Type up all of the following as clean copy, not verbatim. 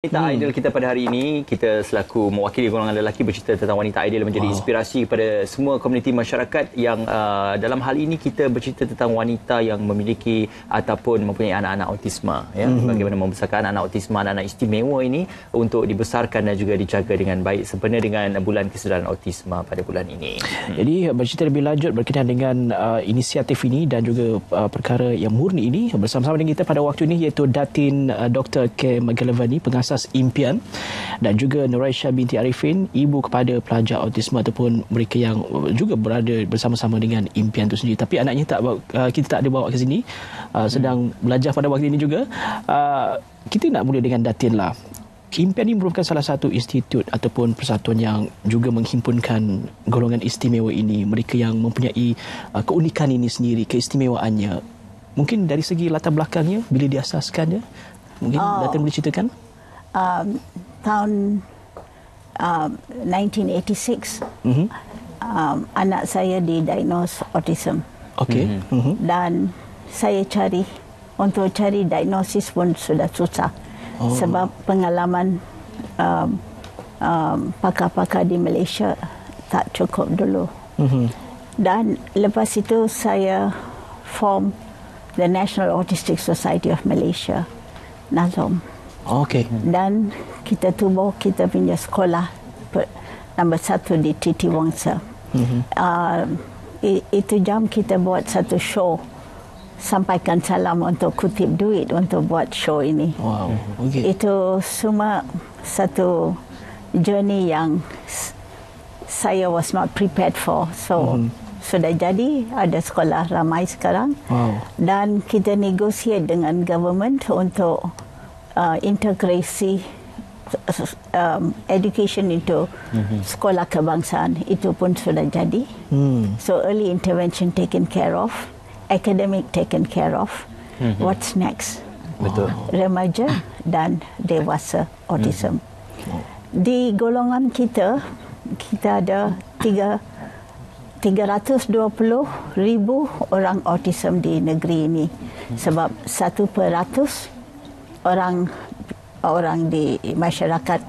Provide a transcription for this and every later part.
Wanita ideal kita pada hari ini, kita selaku mewakili golongan lelaki bercerita tentang wanita ideal menjadi inspirasi kepada semua komuniti masyarakat yang dalam hal ini kita bercerita tentang wanita yang memiliki ataupun mempunyai anak-anak autisma, ya. Bagaimana membesarkan anak-anak autisma, anak-anak istimewa ini untuk dibesarkan dan juga dijaga dengan baik sempena dengan bulan kesedaran autisma pada bulan ini. Jadi bercerita lebih lanjut berkaitan dengan inisiatif ini dan juga perkara yang murni ini bersama-sama dengan kita pada waktu ini iaitu Datin Dr. K. Magalavani, pengasas Impian, dan juga Nuraisha binti Arifin, ibu kepada pelajar autisma ataupun mereka yang juga berada bersama-sama dengan Impian itu sendiri. Tapi anaknya kita tak ada bawa ke sini, sedang belajar pada waktu ini juga. Kita nak mula dengan Datin lah. Impian ini merupakan salah satu institut ataupun persatuan yang juga menghimpunkan golongan istimewa ini, mereka yang mempunyai keunikan ini sendiri, keistimewaannya. Mungkin dari segi latar belakangnya, bila diasaskannya, mungkin Datin boleh ceritakan? Tahun 1986, anak saya didiagnose autism. Okey. Dan saya untuk cari diagnosis pun sudah susah. Sebab pengalaman pakar-pakar di Malaysia tak cukup dulu. Dan lepas itu saya form the National Autistic Society of Malaysia, NASOM. Okey. Dan kita tubuh kita punya sekolah nombor 1 di Titi Wangsa. Itu jam kita buat satu show, sampaikan salam untuk kutip duit untuk buat show ini. Wow. Okay. Itu semua satu journey yang saya was not prepared for. So sudah jadi ada sekolah ramai sekarang. Wow. Dan kita negotiate dengan government untuk integrasi education into sekolah kebangsaan. Itu pun sudah jadi. So early intervention taken care of, academic taken care of. What's next? Betul. Remaja dan dewasa autism. Di golongan kita ada 320,000 orang autism di negeri ini. Sebab 1% orang di masyarakat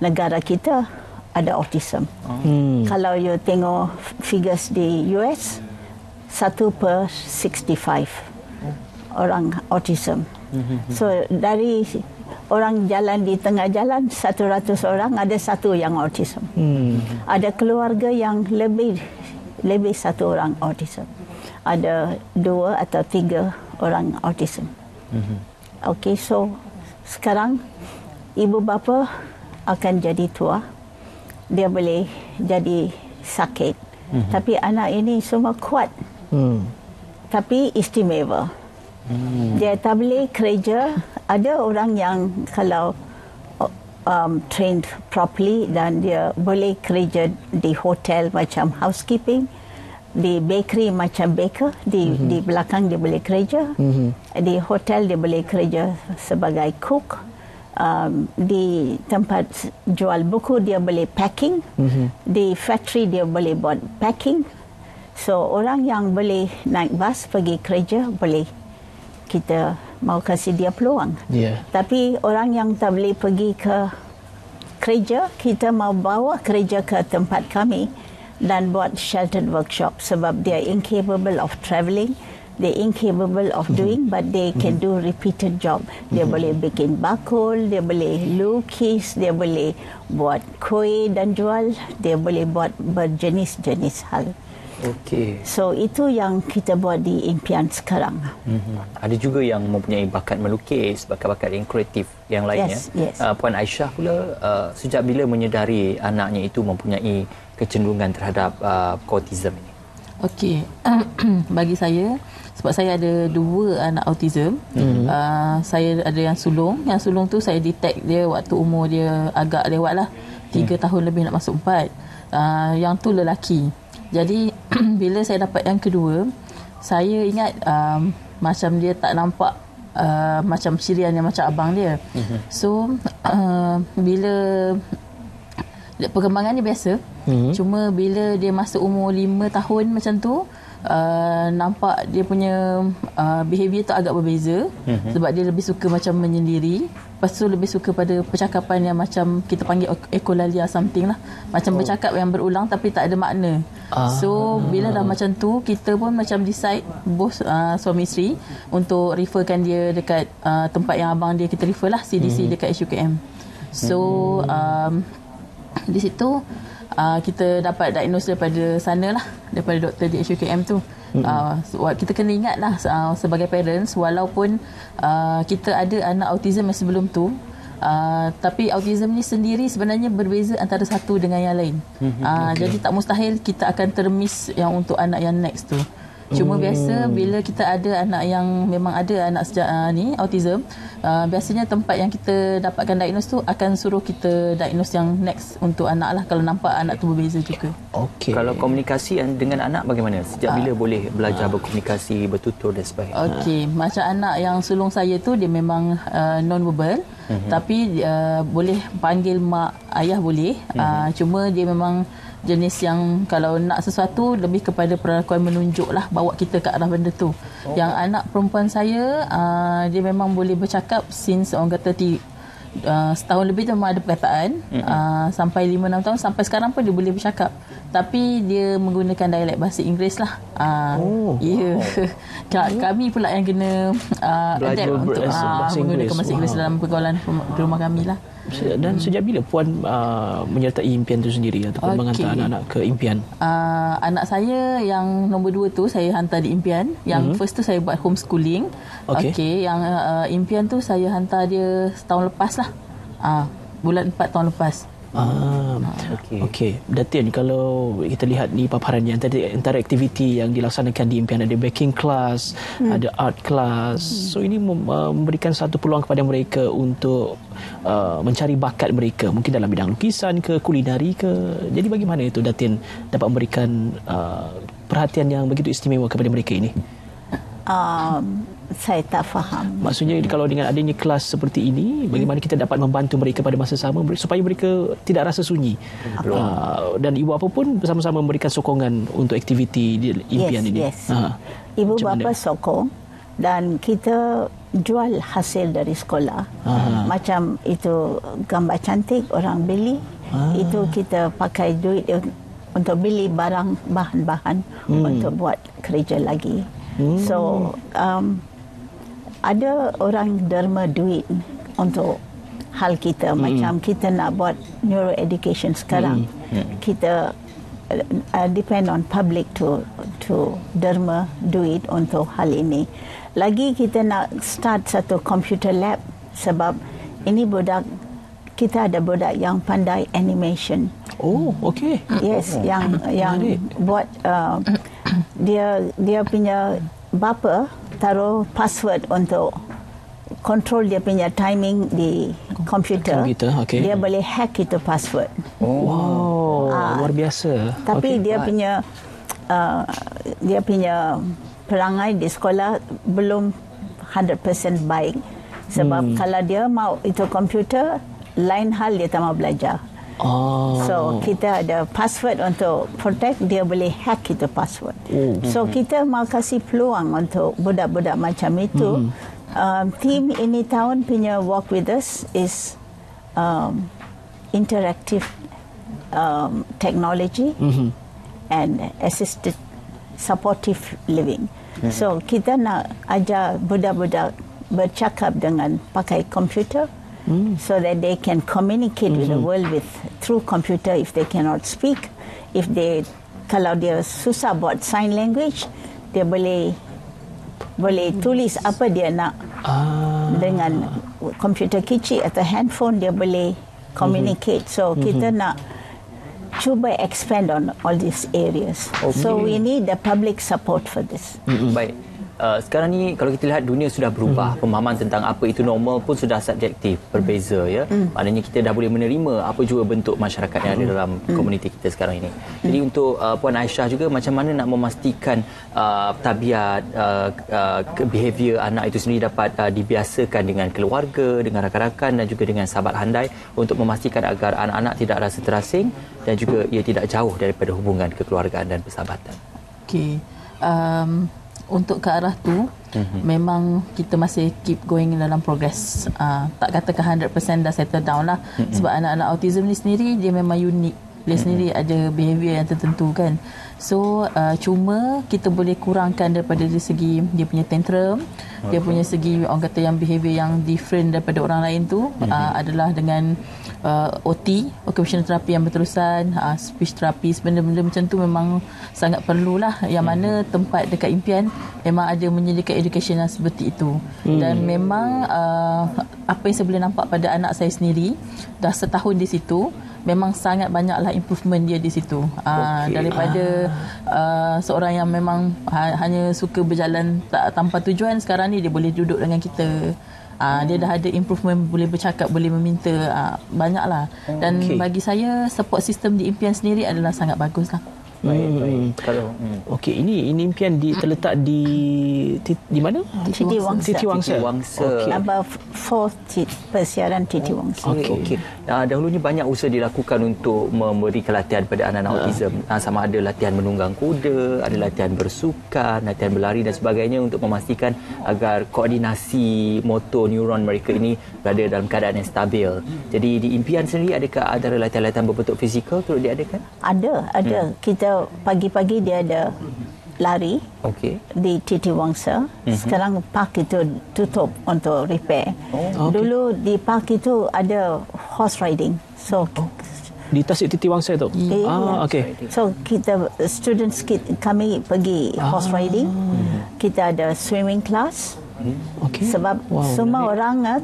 negara kita ada autism. Kalau you tengok figures di US, 1/65 orang autism. So dari orang jalan di tengah jalan 100 orang ada satu yang autism. Ada keluarga yang lebih satu orang autism. Ada 2 atau 3 orang autism. Okey, so sekarang ibu bapa akan jadi tua, dia boleh jadi sakit, tapi anak ini semua kuat, tapi istimewa. Dia tak boleh kerja. Ada orang yang kalau trained properly dan dia boleh kerja di hotel macam housekeeping, di bakery macam baker, di belakang dia boleh kerja, di hotel dia boleh kerja sebagai cook, di tempat jual buku dia boleh packing, di factory dia boleh buat packing. So orang yang boleh naik bas pergi kerja boleh, kita mau kasih dia peluang. Tapi orang yang tak boleh pergi ke kerja, kita mau bawa kerja ke tempat kami dan buat sheltered workshop sebab dia incapable of travelling, they incapable of doing, but they can do repeated job. Dia boleh bikin bakul, dia boleh lukis, dia boleh buat kuih dan jual, dia boleh buat berjenis-jenis hal. Okey. So itu yang kita buat di Impian sekarang. Ada juga yang mempunyai bakat melukis, bakat-bakat yang kreatif yang lainnya. Yes. Puan Aisyah pula, sejak bila menyedari anaknya itu mempunyai kecenderungan terhadap autism ini? Okey, bagi saya, sebab saya ada 2 anak autism, saya ada yang sulung. Yang sulung tu saya detect dia waktu umur dia agak lewat lah, 3 tahun lebih nak masuk 4. Yang tu lelaki. Jadi bila saya dapat yang kedua, saya ingat macam dia tak nampak macam cirian yang macam abang dia. So bila perkembangannya biasa, cuma bila dia masuk umur 5 tahun macam tu, nampak dia punya behaviour tu agak berbeza. Sebab dia lebih suka macam menyendiri. Lepas tu lebih suka pada percakapan yang macam kita panggil ekolalia something lah. Macam bercakap yang berulang tapi tak ada makna. So bila dah macam tu, kita pun macam decide both suami isteri untuk referkan dia dekat tempat yang abang dia kita refer lah, CDC dekat SUKM. So di situ kita dapat diagnose daripada sana lah, daripada doktor di SUKM tu. Kita kena ingat lah sebagai parents, walaupun kita ada anak autism yang sebelum tu, tapi autism ni sendiri sebenarnya berbeza antara satu dengan yang lain. Jadi tak mustahil kita akan termiss yang untuk anak yang next tu. Cuma biasa bila kita ada anak yang memang ada anak ni autism, biasanya tempat yang kita dapatkan diagnose tu akan suruh kita diagnose yang next untuk anak lah, kalau nampak anak tu berbeza juga. Okey. Kalau komunikasi dengan anak bagaimana? Sejak bila boleh belajar berkomunikasi, bertutur dan sebagainya? Okey, macam anak yang sulung saya tu dia memang non-verbal, tapi boleh panggil mak, ayah boleh. Cuma dia memang jenis yang kalau nak sesuatu lebih kepada perlakuan menunjuk lah, bawa kita ke arah benda tu. Yang anak perempuan saya dia memang boleh bercakap since orang kata setahun lebih tu memang ada perkataan. Sampai 5-6 tahun, sampai sekarang pun dia boleh bercakap, tapi dia menggunakan dialek bahasa Inggeris lah. Kami pula yang kena adapt untuk menggunakan bahasa Inggeris dalam pergaulan rumah kami lah. Dan sejak bila Puan menyertai impian tu sendiri ataupun menghantar anak-anak ke impian? Anak saya yang nombor 2 tu saya hantar di impian. Yang first tu saya buat homeschooling. Okey, yang impian tu saya hantar dia setahun lepas lah. Bulan 4 tahun lepas. Okey. Datin, kalau kita lihat ni paparannya, antara aktiviti yang dilaksanakan di impian ada baking class, ada art class. So ini memberikan satu peluang kepada mereka untuk mencari bakat mereka, mungkin dalam bidang lukisan ke, kulinari ke. Jadi bagaimana itu Datin dapat memberikan perhatian yang begitu istimewa kepada mereka ini? Saya tak faham. Maksudnya kalau dengan adanya kelas seperti ini, bagaimana kita dapat membantu mereka pada masa sama supaya mereka tidak rasa sunyi. Dan ibu bapa pun bersama-sama memberikan sokongan untuk aktiviti di impian ini. Yes. Ibu bapa sokong dan kita jual hasil dari sekolah. Macam itu gambar cantik orang beli, itu kita pakai duit untuk beli bahan-bahan untuk buat kerja lagi. So ada orang derma duit untuk hal kita. Macam kita nak buat neuro education sekarang, kita depend on public to derma duit untuk hal ini. Lagi kita nak start satu computer lab, sebab ini kita ada budak yang pandai animation. Okey. Yes, yang buat dia punya bapa taruh password untuk control dia punya timing di komputer. Okay. Dia boleh hack itu password. Luar biasa. Tapi dia punya perangai di sekolah belum 100% baik. Sebab kalau dia mau itu komputer, lain hal dia tak mau belajar. So kita ada password untuk protect, dia boleh hack itu password. So kita mau kasih peluang untuk budak-budak macam itu. Team ini tahun punya Walk With Us is interactive technology and assisted supportive living. So kita nak ajar budak-budak bercakap dengan pakai komputer, so that they can communicate with the world through computer if they cannot speak. Kalau dia susah buat sign language, dia boleh tulis apa dia nak dengan komputer kecil atau handphone, dia boleh communicate. So kita nak cuba expand on all these areas. So we need the public support for this. Baik. Sekarang ni kalau kita lihat dunia sudah berubah, pemahaman tentang apa itu normal pun sudah subjektif, berbeza ya. Maknanya kita dah boleh menerima apa juga bentuk masyarakat yang ada dalam komuniti kita sekarang ini. Jadi untuk Puan Aisyah juga, macam mana nak memastikan tabiat behavior anak itu sendiri dapat dibiasakan dengan keluarga, dengan rakan-rakan dan juga dengan sahabat handai, untuk memastikan agar anak-anak tidak rasa terasing dan juga ia tidak jauh daripada hubungan kekeluargaan dan persahabatan. Okey. untuk ke arah tu memang kita masih keep going dalam progress. Tak katakan 100% dah settle down lah. Sebab anak-anak autism ni sendiri dia memang unik. Dia sendiri ada behavior yang tertentu kan. So cuma kita boleh kurangkan daripada dari segi dia punya tantrum, dia punya segi orang kata yang behavior yang different daripada orang lain tu adalah dengan OT, occupational therapy yang berterusan, speech therapy, benda-benda macam tu memang sangat perlulah. Yang mana tempat dekat impian memang ada menyediakan education yang seperti itu. Dan memang apa yang saya boleh nampak pada anak saya sendiri dah setahun di situ, memang sangat banyaklah improvement dia di situ. Daripada seorang yang memang hanya suka berjalan tanpa tujuan, sekarang ni dia boleh duduk dengan kita. Dia dah ada improvement, boleh bercakap, boleh meminta, banyaklah. Dan bagi saya support system di impian sendiri adalah sangat bagus lah. Baik. Kalau okey, ini impian terletak di mana? Titi Wangsa. Titi Wangsa. Okay. Number 4 persiaran Titi Wangsa. Okey. Dahulunya banyak usaha dilakukan untuk memberikan latihan pada anak-anak autism. Sama ada latihan menunggang kuda, ada latihan bersukan, latihan berlari dan sebagainya untuk memastikan agar koordinasi motor neuron mereka ini berada dalam keadaan yang stabil. Jadi di impian sendiri adakah ada latihan-latihan berbentuk fizikal turut diadakan? Ada. Kita pagi-pagi dia ada lari di Titi Wangsa. Sekarang park itu tutup untuk repair. Dulu di park itu ada horse riding. So di Tasik Titi Wangsa tu. Okey. So kita kami pergi horse riding. Kita ada swimming class. Sebab semua orang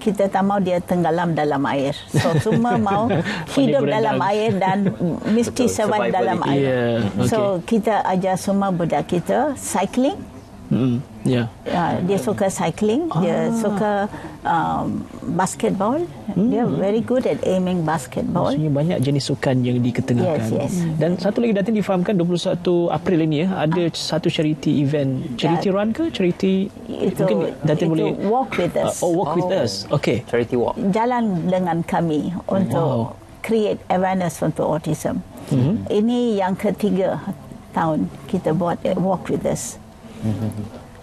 kita tak mau dia tenggelam dalam air. So semua mau hidup dalam air dan mesti survive dalam air. So kita ajar semua budak kita cycling. Dia suka cycling, dia suka basketball. Dia very good at aiming basketball. Maksudnya banyak jenis sukan yang diketengahkan. Yes. Dan satu lagi Datin difahamkan 21 April ini ada satu charity event. Charity run ke? Charity mungkin Datin boleh walk with us. Walk with us. Okey. Charity walk. Jalan dengan kami untuk create awareness untuk autism. Ini yang ketiga tahun kita buat walk with us.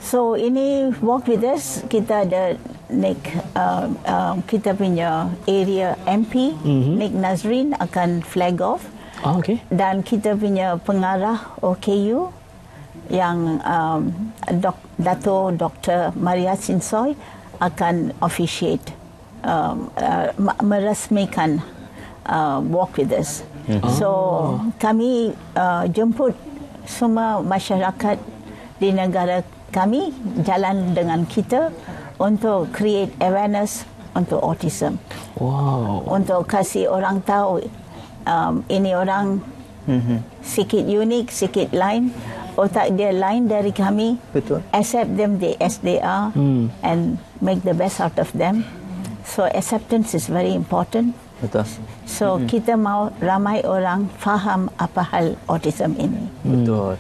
So ini walk with us, kita ada Nick, kita punya area MP Nick Nazrin akan flag off. Dan kita punya pengarah OKU yang Dato Dr. Maria Sinsoy akan officiate meresmikan walk with us. So kami jemput semua masyarakat di negara kami jalan dengan kita untuk create awareness untuk autism. Untuk kasih orang tahu ini orang sikit unik, sikit lain, otak dia lain dari kami. Betul. Accept them as they are and make the best out of them. So acceptance is very important. Betul. So kita mau ramai orang faham apa hal autism ini. Betul.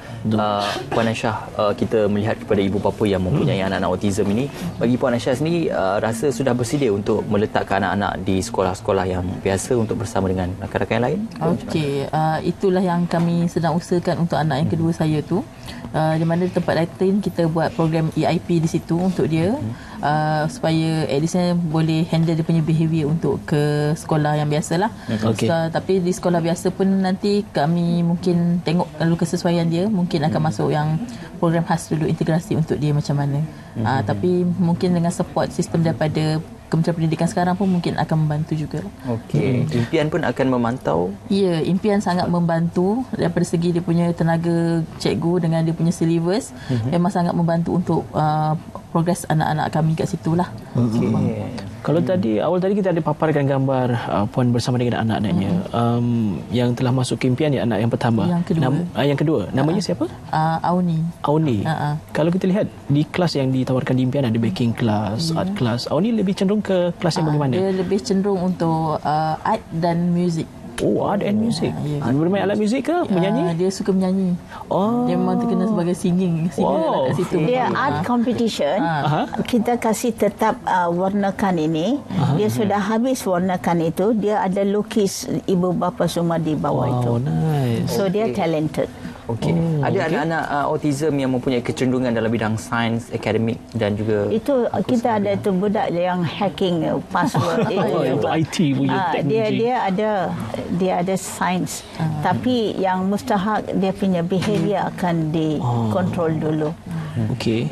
Puan Aisyah, kita melihat kepada ibu bapa yang mempunyai anak-anak autism ini, bagi Puan Aisyah sendiri rasa sudah bersedia untuk meletakkan anak-anak di sekolah-sekolah yang biasa untuk bersama dengan rakan-rakan yang lain? Okey, itulah yang kami sedang usahakan untuk anak yang kedua saya tu. Di mana di tempat lain kita buat program EIP di situ untuk dia, supaya at least boleh handle dia punya behavior untuk ke sekolah yang biasalah. Tapi di sekolah biasa pun nanti kami mungkin tengok lalu kesesuaian dia, mungkin akan masuk yang program khas dulu, integrasi untuk dia macam mana. Tapi mungkin dengan support sistem daripada Kementerian Pendidikan sekarang pun mungkin akan membantu juga. Impian pun akan memantau? Ya, impian sangat membantu daripada segi dia punya tenaga cikgu dengan dia punya syllabus. Memang sangat membantu untuk progres anak-anak kami kat situ lah. Kalau awal tadi kita ada paparkan gambar Puan bersama dengan anak-anaknya yang telah masuk ke impian, ya, anak yang pertama. Yang kedua. Namanya siapa? Auni. Kalau kita lihat di kelas yang ditawarkan di impian ada baking class, art class. Auni lebih cenderung ke kelas yang bagaimana? Dia lebih cenderung untuk art dan music. Art and music. Bermain alat muzik ke? Menyanyi? Dia suka menyanyi. Dia memang terkenal sebagai singing kat situ. Dia art competition. Kita kasih tetap warnakan ini. Dia sudah habis warnakan itu, dia ada lukis ibu bapa semua di bawah itu. Nice. So dia talented. Okey. Ada anak-anak autism yang mempunyai kecenderungan dalam bidang sains, akademik dan juga itu kita ada tu budak yang hacking password. Itu IT punya teknologi. Dia ada sains. Tapi yang mustahak dia punya behavior akan dikontrol dulu. Okey.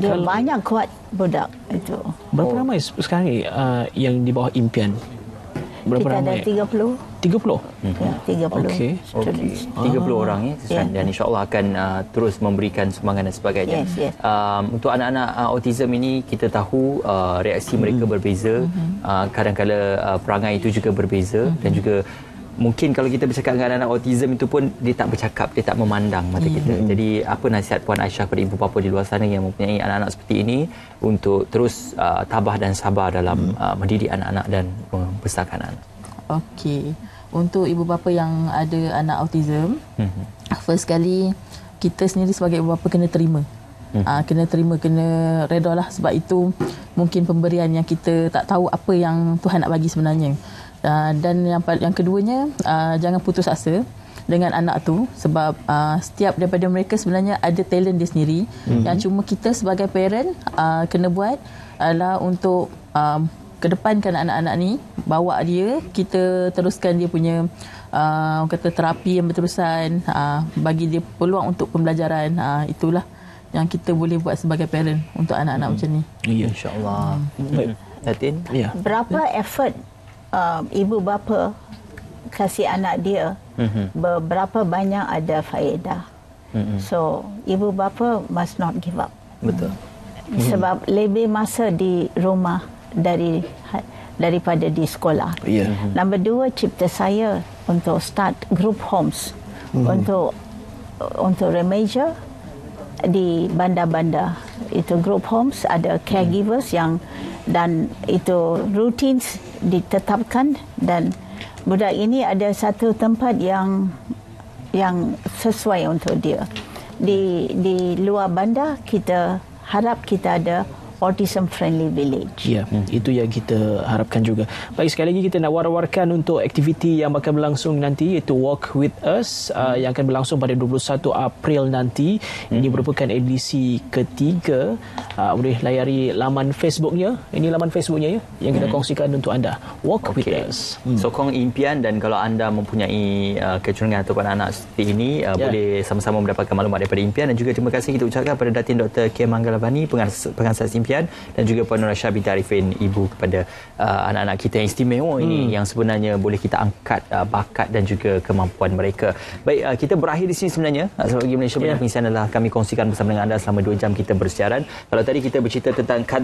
Dia banyak kuat budak itu. Berapa ramai sekarang ni yang di bawah impian? Berapa Kita ramai? ada 30. 30? Ya, 30 Okey. students. 30 orang dan insya-Allah akan terus memberikan sumbangan dan sebagainya. Yes. Untuk anak-anak autism ini kita tahu reaksi mereka berbeza. Kadang-kala perangai itu juga berbeza dan juga mungkin kalau kita bercakap dengan anak-anak autism itu pun dia tak bercakap, dia tak memandang mata kita. Jadi apa nasihat Puan Aisyah kepada ibu bapa di luar sana yang mempunyai anak-anak seperti ini untuk terus tabah dan sabar dalam mendidik anak-anak dan membesarkan anak? Okey. Untuk ibu bapa yang ada anak autism, first kali kita sendiri sebagai ibu bapa kena terima. Kena reda lah, sebab itu mungkin pemberian yang kita tak tahu apa yang Tuhan nak bagi sebenarnya. Dan yang keduanya, jangan putus asa dengan anak tu, sebab setiap daripada mereka sebenarnya ada talent dia sendiri. Yang cuma kita sebagai parent kena buat adalah untuk kedepankan anak-anak ni, bawa dia, kita teruskan dia punya kata terapi yang berterusan, bagi dia peluang untuk pembelajaran. Itulah yang kita boleh buat sebagai parent untuk anak-anak macam ni. Ya, Insya-Allah. Datin? Ya. Berapa effort ibu bapa kasih anak dia, berapa banyak ada faedah. So ibu bapa must not give up. Betul. Sebab lebih masa di rumah daripada di sekolah. Nombor 2, cipta saya untuk start group homes untuk remaja di bandar-bandar. Itu group homes, ada caregivers yang, dan itu routines ditetapkan, dan budak ini ada satu tempat yang sesuai untuk dia. Di luar bandar kita harap kita ada autism friendly village. Ya, itu yang kita harapkan juga. Baik, sekali lagi kita nak war-warkan untuk aktiviti yang bakal berlangsung nanti, iaitu Walk With Us yang akan berlangsung pada 21 April nanti. Ini merupakan edisi ketiga. Boleh layari laman Facebooknya. Ini laman Facebooknya yang kita kongsikan untuk anda. Walk With Us. Sokong impian, dan kalau anda mempunyai kecenderungan ataupun anak seperti ini, boleh sama-sama mendapatkan maklumat daripada impian. Dan juga terima kasih kita ucapkan kepada Datin Dr. K. Manggalavani, pengasas impian, dan juga Puan Nur Aisyah binti Arifin, ibu kepada anak-anak kita yang istimewa ini, yang sebenarnya boleh kita angkat bakat dan juga kemampuan mereka. Baik, kita berakhir di sini sebenarnya. Selamat pagi Malaysia. Banyak pengisian adalah kami kongsikan bersama dengan anda selama 2 jam kita bersiaran. Kalau tadi kita bercerita tentang